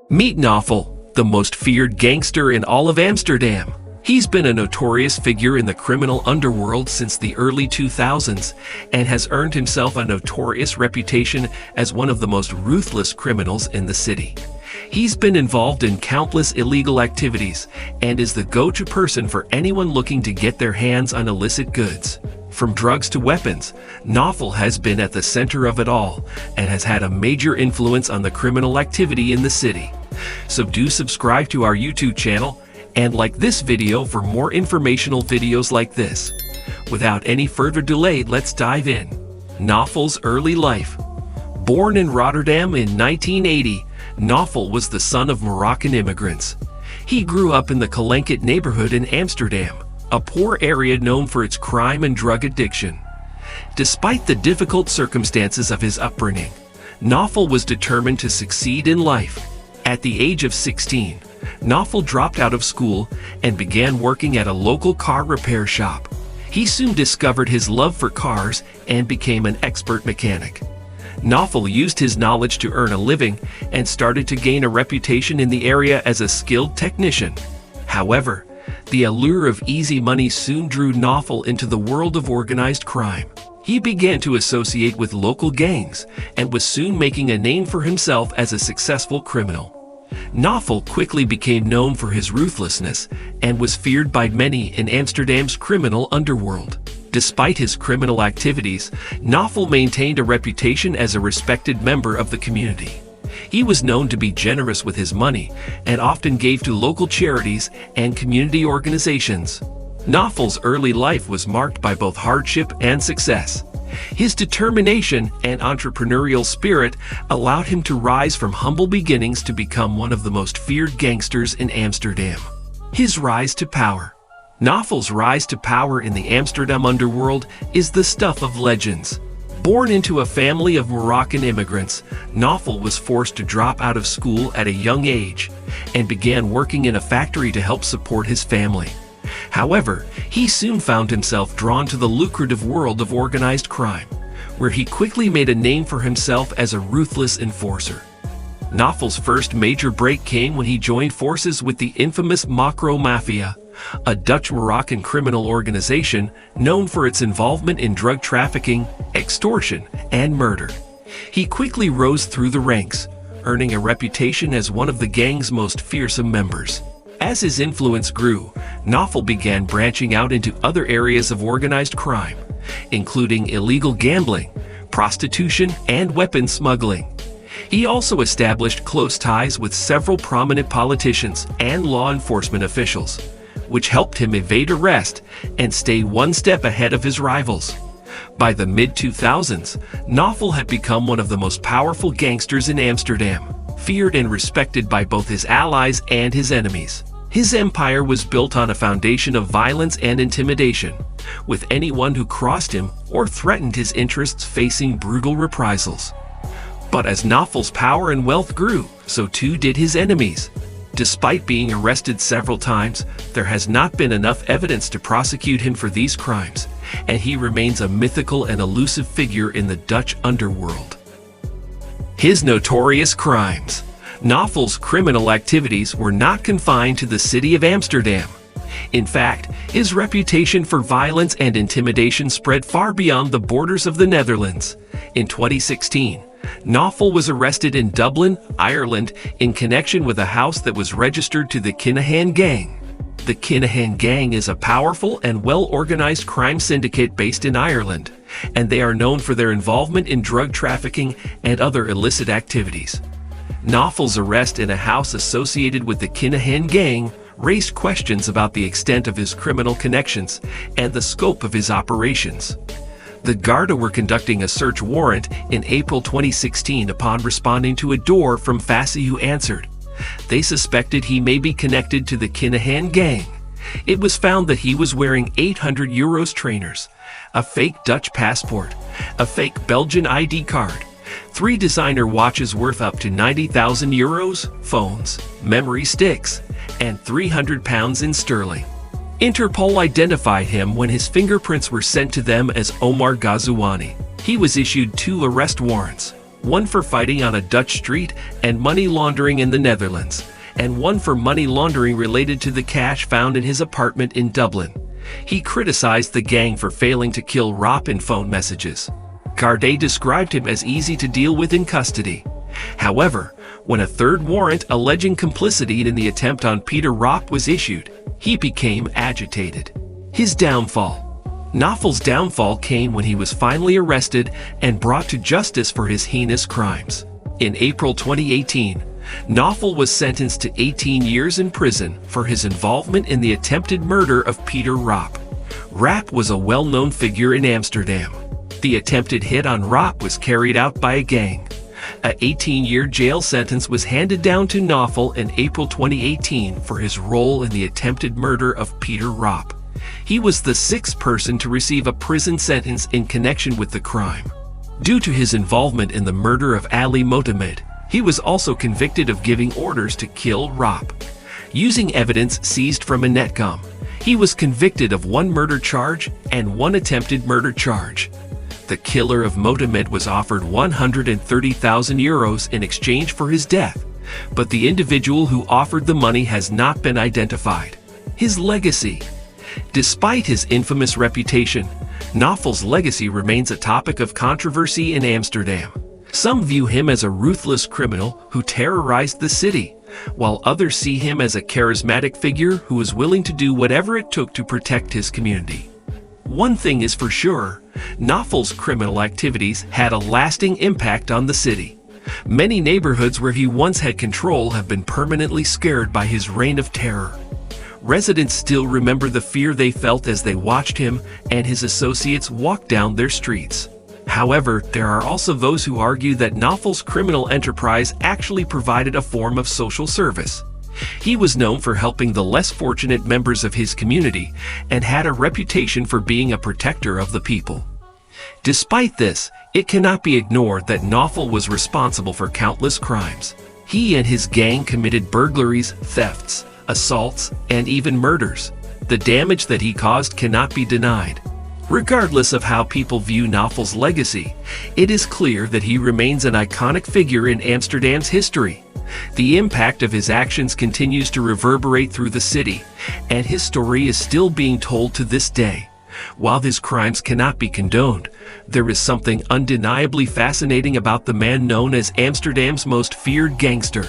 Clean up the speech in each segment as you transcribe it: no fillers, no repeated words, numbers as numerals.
Meet Noffel, the most feared gangster in all of Amsterdam. He's been a notorious figure in the criminal underworld since the early 2000s and has earned himself a notorious reputation as one of the most ruthless criminals in the city. He's been involved in countless illegal activities and is the go-to person for anyone looking to get their hands on illicit goods. From drugs to weapons, Noffel has been at the center of it all and has had a major influence on the criminal activity in the city. So do subscribe to our YouTube channel and like this video for more informational videos like this. Without any further delay, let's dive in. Noffel's early life. Born in Rotterdam in 1980, Noffel was the son of Moroccan immigrants. He grew up in the Kinahan neighborhood in Amsterdam, a poor area known for its crime and drug addiction. Despite the difficult circumstances of his upbringing, Noffel was determined to succeed in life. At the age of 16, Noffel dropped out of school and began working at a local car repair shop. He soon discovered his love for cars and became an expert mechanic. Noffel used his knowledge to earn a living and started to gain a reputation in the area as a skilled technician. However, the allure of easy money soon drew Noffel into the world of organized crime. He began to associate with local gangs and was soon making a name for himself as a successful criminal. Noffel quickly became known for his ruthlessness and was feared by many in Amsterdam's criminal underworld. Despite his criminal activities, Noffel maintained a reputation as a respected member of the community. He was known to be generous with his money and often gave to local charities and community organizations. Noffel's early life was marked by both hardship and success. His determination and entrepreneurial spirit allowed him to rise from humble beginnings to become one of the most feared gangsters in Amsterdam. His rise to power. Noffel's rise to power in the Amsterdam underworld is the stuff of legends. Born into a family of Moroccan immigrants, Noffel was forced to drop out of school at a young age and began working in a factory to help support his family. However, he soon found himself drawn to the lucrative world of organized crime, where he quickly made a name for himself as a ruthless enforcer. Noffel's first major break came when he joined forces with the infamous Macro Mafia, a Dutch-Moroccan criminal organization known for its involvement in drug trafficking, extortion, and murder. He quickly rose through the ranks, earning a reputation as one of the gang's most fearsome members. As his influence grew, Noffel began branching out into other areas of organized crime, including illegal gambling, prostitution, and weapons smuggling. He also established close ties with several prominent politicians and law enforcement officials, which helped him evade arrest and stay one step ahead of his rivals. By the mid-2000s, Noffel had become one of the most powerful gangsters in Amsterdam, feared and respected by both his allies and his enemies. His empire was built on a foundation of violence and intimidation, with anyone who crossed him or threatened his interests facing brutal reprisals. But as Noffel's power and wealth grew, so too did his enemies. Despite being arrested several times, there has not been enough evidence to prosecute him for these crimes, and he remains a mythical and elusive figure in the Dutch underworld. His notorious crimes. Noffel's criminal activities were not confined to the city of Amsterdam. In fact, his reputation for violence and intimidation spread far beyond the borders of the Netherlands. In 2016, Noffel was arrested in Dublin, Ireland, in connection with a house that was registered to the Kinahan gang. The Kinahan gang is a powerful and well-organized crime syndicate based in Ireland, and they are known for their involvement in drug trafficking and other illicit activities. Noffel's arrest in a house associated with the Kinahan gang raised questions about the extent of his criminal connections and the scope of his operations. The Garda were conducting a search warrant in April 2016 upon responding to a door from Fassih, who answered. They suspected he may be connected to the Kinahan gang. It was found that he was wearing €800 trainers, a fake Dutch passport, a fake Belgian ID card, 3 designer watches worth up to €90,000, phones, memory sticks, and £300 in sterling. Interpol identified him when his fingerprints were sent to them as Omar Ghazouani. He was issued 2 arrest warrants, one for fighting on a Dutch street and money laundering in the Netherlands, and one for money laundering related to the cash found in his apartment in Dublin. He criticized the gang for failing to kill Ropp in phone messages. Cartel described him as easy to deal with in custody. However, when a third warrant alleging complicity in the attempt on Peter Ropp was issued, he became agitated. His downfall. Noffel's downfall came when he was finally arrested and brought to justice for his heinous crimes. In April 2018, Noffel was sentenced to 18 years in prison for his involvement in the attempted murder of Peter Ropp. Ropp was a well-known figure in Amsterdam. The attempted hit on Ropp was carried out by a gang. An 18-year jail sentence was handed down to Noffel in April 2018 for his role in the attempted murder of Peter Ropp. He was the sixth person to receive a prison sentence in connection with the crime. Due to his involvement in the murder of Ali Mohamed, he was also convicted of giving orders to kill Ropp. Using evidence seized from a netcom, he was convicted of one murder charge and one attempted murder charge. The killer of Mohamed was offered 130,000 euros in exchange for his death, but the individual who offered the money has not been identified. His legacy. Despite his infamous reputation, Noffel's legacy remains a topic of controversy in Amsterdam. Some view him as a ruthless criminal who terrorized the city, while others see him as a charismatic figure who was willing to do whatever it took to protect his community. One thing is for sure, Noffel's criminal activities had a lasting impact on the city. Many neighborhoods where he once had control have been permanently scared by his reign of terror. Residents still remember the fear they felt as they watched him and his associates walk down their streets. However, there are also those who argue that Noffel's criminal enterprise actually provided a form of social service. He was known for helping the less fortunate members of his community and had a reputation for being a protector of the people. Despite this, it cannot be ignored that Noffel was responsible for countless crimes. He and his gang committed burglaries, thefts, assaults, and even murders. The damage that he caused cannot be denied. Regardless of how people view Noffel's legacy, it is clear that he remains an iconic figure in Amsterdam's history. The impact of his actions continues to reverberate through the city, and his story is still being told to this day. While his crimes cannot be condoned, there is something undeniably fascinating about the man known as Amsterdam's most feared gangster.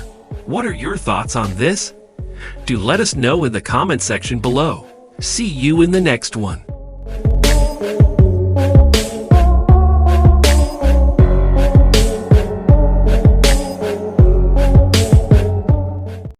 What are your thoughts on this? Do let us know in the comment section below. See you in the next one.